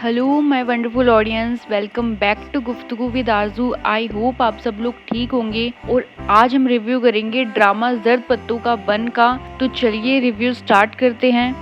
Hello my wonderful audience, welcome back to Guftagu with Aarzoo. I hope आप सब लोग ठीक होंगे। और आज हम रिव्यू करेंगे ड्रामा जर्द पत्तों का बन का। तो चलिए रिव्यू स्टार्ट करते हैं।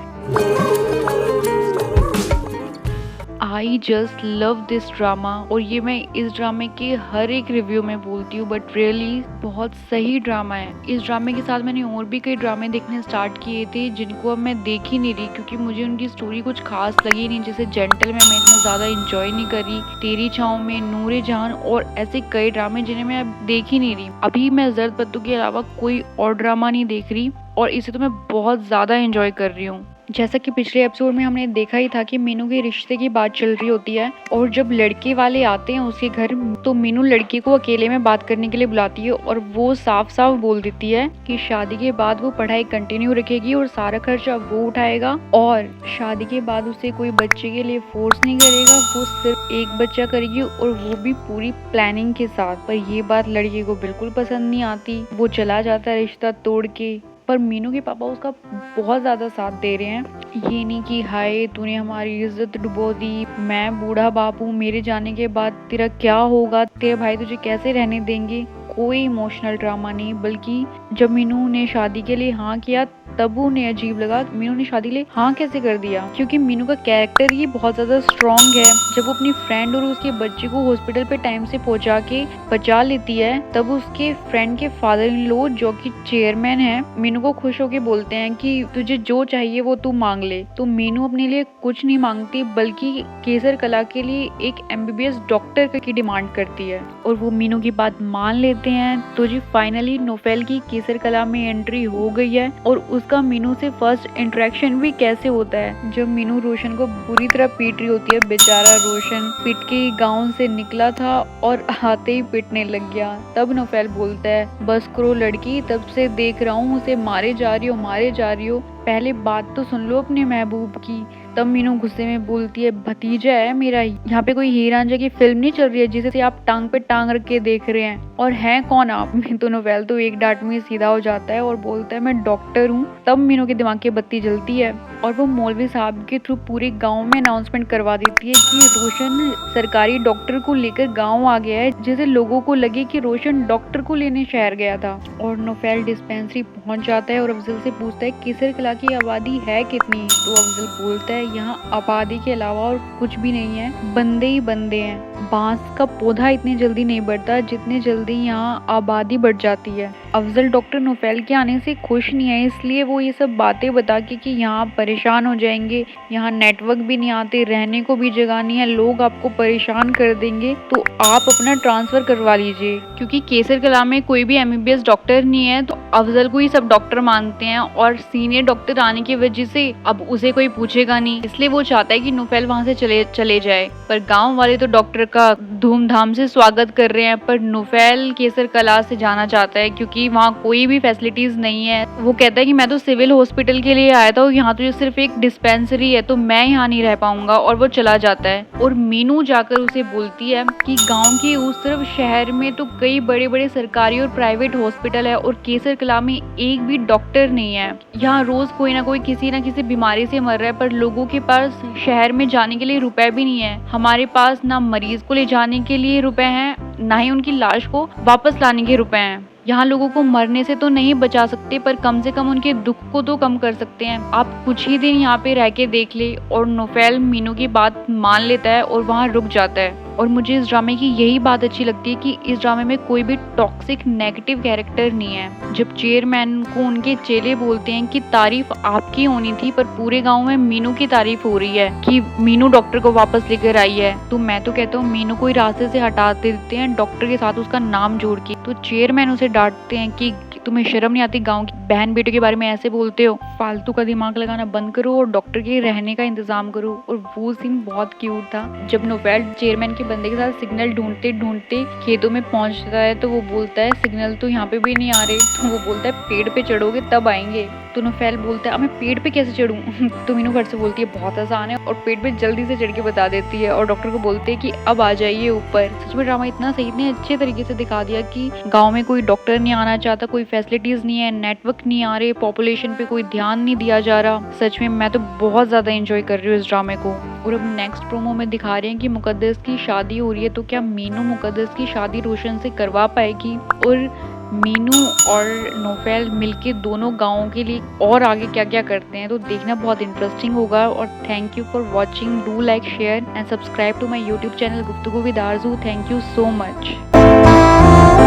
I just love this drama. और ये मैं इस ड्रामे के हर एक रिव्यू में बोलती हूँ, बट रियली बहुत सही ड्रामा है। इस ड्रामे के साथ मैंने और भी कई ड्रामे देखने स्टार्ट किए थे जिनको अब मैं देख ही नहीं रही, क्योंकि मुझे उनकी स्टोरी कुछ खास लगी नहीं। जैसे जेंटल में मैं इतना ज़्यादा इंजॉय नहीं करी, तेरी छाँव में, नूरे जहान और ऐसे कई ड्रामे जिन्हें मैं अब देख ही नहीं रही। अभी मैं जर्द पत्तों के अलावा कोई और ड्रामा नहीं देख रही और इसे तो मैं बहुत ज़्यादा इंजॉय कर रही हूँ। जैसा कि पिछले एपिसोड में हमने देखा ही था कि मीनू के रिश्ते की बात चल रही होती है, और जब लड़के वाले आते हैं उसके घर तो मीनू लड़की को अकेले में बात करने के लिए बुलाती है और वो साफ साफ बोल देती है कि शादी के बाद वो पढ़ाई कंटिन्यू रखेगी और सारा खर्चा वो उठाएगा, और शादी के बाद उसे कोई बच्चे के लिए फोर्स नहीं करेगा, वो सिर्फ एक बच्चा करेगी और वो भी पूरी प्लानिंग के साथ। पर ये बात लड़के को बिल्कुल पसंद नहीं आती। वो चला जाता है रिश्ता तोड़ के। पर मीनू के पापा उसका बहुत ज़्यादा साथ दे रहे हैं। ये नहीं कि हाय तूने हमारी इज्जत डुबो दी, मैं बूढ़ा बाप हूँ, मेरे जाने के बाद तेरा क्या होगा, तेरे भाई तुझे कैसे रहने देंगे। कोई इमोशनल ड्रामा नहीं, बल्कि जब मीनू ने शादी के लिए हाँ किया तब उन्हें अजीब लगा मीनू ने शादी के लिए हाँ कैसे कर दिया, क्योंकि मीनू का कैरेक्टर ही बहुत ज्यादा स्ट्रॉन्ग है। जब वो अपनी फ्रेंड और उसके बच्चे को हॉस्पिटल पे टाइम से पहुंचा के बचा लेती है, तब उसके फ्रेंड के फादर इन लॉ जो कि चेयरमैन है, मीनू को खुश होके बोलते हैं कि तुझे जो चाहिए वो तू मांग ले। तो मीनू अपने लिए कुछ नहीं मांगती, बल्कि केसर कला के लिए एक MBBS डॉक्टर की डिमांड करती है, और वो मीनू की बात मान लेते हैं। तो जी फाइनली नोफेल की केसर कला में एंट्री हो गई है, और उसका मीनू से फर्स्ट इंटरेक्शन भी कैसे होता है, जब मीनू रोशन को बुरी तरह पीट रही होती है। बेचारा रोशन पिट के गांव से निकला था और आते ही पिटने लग गया। तब नोफेल बोलता है, बस करो लड़की, तब से देख रहा हूँ उसे मारे जा रही हो, पहले बात तो सुन लो अपने महबूब की। तब मीनू गुस्से में बोलती है, भतीजा है मेरा, यहाँ पे कोई हीर रांझा की फिल्म नहीं चल रही है जिसे आप टांग पे टांग रख के देख रहे हैं, और हैं कौन आप। तो नोवेल तो एक डांट में सीधा हो जाता है और बोलता है, मैं डॉक्टर हूँ। तब मीनू के दिमाग की बत्ती जलती है और वो मौलवी साहब के थ्रू पूरे गाँव में अनाउंसमेंट करवा देती है कि रोशन सरकारी डॉक्टर को लेकर गाँव आ गया है, जिससे लोगों को लगे कि रोशन डॉक्टर को लेने शहर गया था। और नोफेल डिस्पेंसरी पहुंच जाता है और अफजल से पूछता है, केसर कला की आबादी है कितनी। तो अफजल बोलता है, यहाँ आबादी के अलावा और कुछ भी नहीं है, बंदे ही बंदे हैं। बांस का पौधा इतनी जल्दी नहीं बढ़ता जितने जल्दी यहाँ आबादी बढ़ जाती है। अफजल डॉक्टर नोफेल के आने से खुश नहीं है, इसलिए वो ये सब बातें बता के कि यहाँ परेशान हो जाएंगे, यहाँ नेटवर्क भी नहीं आते, रहने को भी जगह नहीं है, लोग आपको परेशान कर देंगे, तो आप अपना ट्रांसफर करवा लीजिए। क्योंकि केसर कला में कोई भी MBBS डॉक्टर नहीं है, तो अफजल को ही सब डॉक्टर मानते हैं, और सीनियर डॉक्टर आने की वजह से अब उसे कोई पूछेगा नहीं, इसलिए वो चाहता है कि नोफेल वहाँ से चले जाए। पर गाँव वाले तो डॉक्टर का धूमधाम से स्वागत कर रहे हैं, पर नोफेल केसर कला से जाना चाहता है क्योंकि वहाँ कोई भी फैसिलिटीज नहीं है। वो कहता है कि मैं तो सिविल हॉस्पिटल के लिए आया था, यहाँ तो सिर्फ एक डिस्पेंसरी है, तो मैं यहाँ नहीं रह पाऊंगा, और वो चला जाता है। और मीनू जाकर उसे बोलती है कि गाँव के उस तरफ शहर में तो कई बड़े बड़े सरकारी और प्राइवेट हॉस्पिटल है, और केसर कला में एक भी डॉक्टर नहीं है। यहाँ रोज कोई ना कोई किसी न किसी बीमारी से मर रहा है, पर लोगों के पास शहर में जाने के लिए रुपए भी नहीं है। हमारे पास ना मरीज को ले जाने के लिए रुपए हैं, ना ही उनकी लाश को वापस लाने के रुपए हैं। यहाँ लोगों को मरने से तो नहीं बचा सकते, पर कम से कम उनके दुख को तो कम कर सकते हैं। आप कुछ ही दिन यहाँ पे रह के देख ले। और नोफेल मीनू की बात मान लेता है और वहाँ रुक जाता है। और मुझे इस ड्रामे की यही बात अच्छी लगती है कि इस ड्रामे में कोई भी टॉक्सिक नेगेटिव कैरेक्टर नहीं है। जब चेयरमैन को उनके चेले बोलते हैं कि तारीफ आपकी होनी थी, पर पूरे गांव में मीनू की तारीफ हो रही है कि मीनू डॉक्टर को वापस लेकर आई है, तो मैं तो कहता हूँ मीनू को ही रास्ते से हटा देते हैं डॉक्टर के साथ उसका नाम जोड़ के। तो चेयरमैन उसे डांटते हैं कि तुम्हें शर्म नहीं आती, गांव की बहन बेटों के बारे में ऐसे बोलते हो, फालतू का दिमाग लगाना बंद करो और डॉक्टर के रहने का इंतजाम करो। और वो सीन बहुत क्यूट था जब नोफेल चेयरमैन के बंदे के साथ सिग्नल ढूंढते ढूंढते खेतों में पहुंचता है, तो वो बोलता है सिग्नल तो यहाँ पे भी नहीं आ रहे, तो वो बोलता है पेड़ पे चढ़ोगे तब आएंगे। तो नोफेल बोलता है अब मैं पेड़ पे कैसे चढ़ूं तो मीनू घर से बोलती है बहुत आसान है और पेड़ पे जल्दी से चढ़ के बता देती है और डॉक्टर को बोलते हैं कि अब आ जाइए ऊपर। सच में ड्रामा इतना सही, इतने अच्छे तरीके से दिखा दिया कि गाँव में कोई डॉक्टर नहीं आना चाहता, कोई फैसिलिटीज नहीं है, नेटवर्क नहीं आ रहे, पॉपुलेशन पे कोई ध्यान नहीं दिया जा रहा। सच में मैं तो बहुत ज्यादा एंजॉय कर रही हूँ इस ड्रामे को। और अब नेक्स्ट प्रोमो में दिखा रहे हैं कि मुकद्दस की शादी हो रही है, तो क्या मीनू मुकद्दस की शादी रोशन से करवा पाएगी और मीनू और नोफेल मिलके दोनों गाँवों के लिए और आगे क्या क्या करते हैं, तो देखना बहुत इंटरेस्टिंग होगा। और thank you for watching, do like, share and subscribe to my YouTube channel Guftagu with Aarzoo. Thank you so much.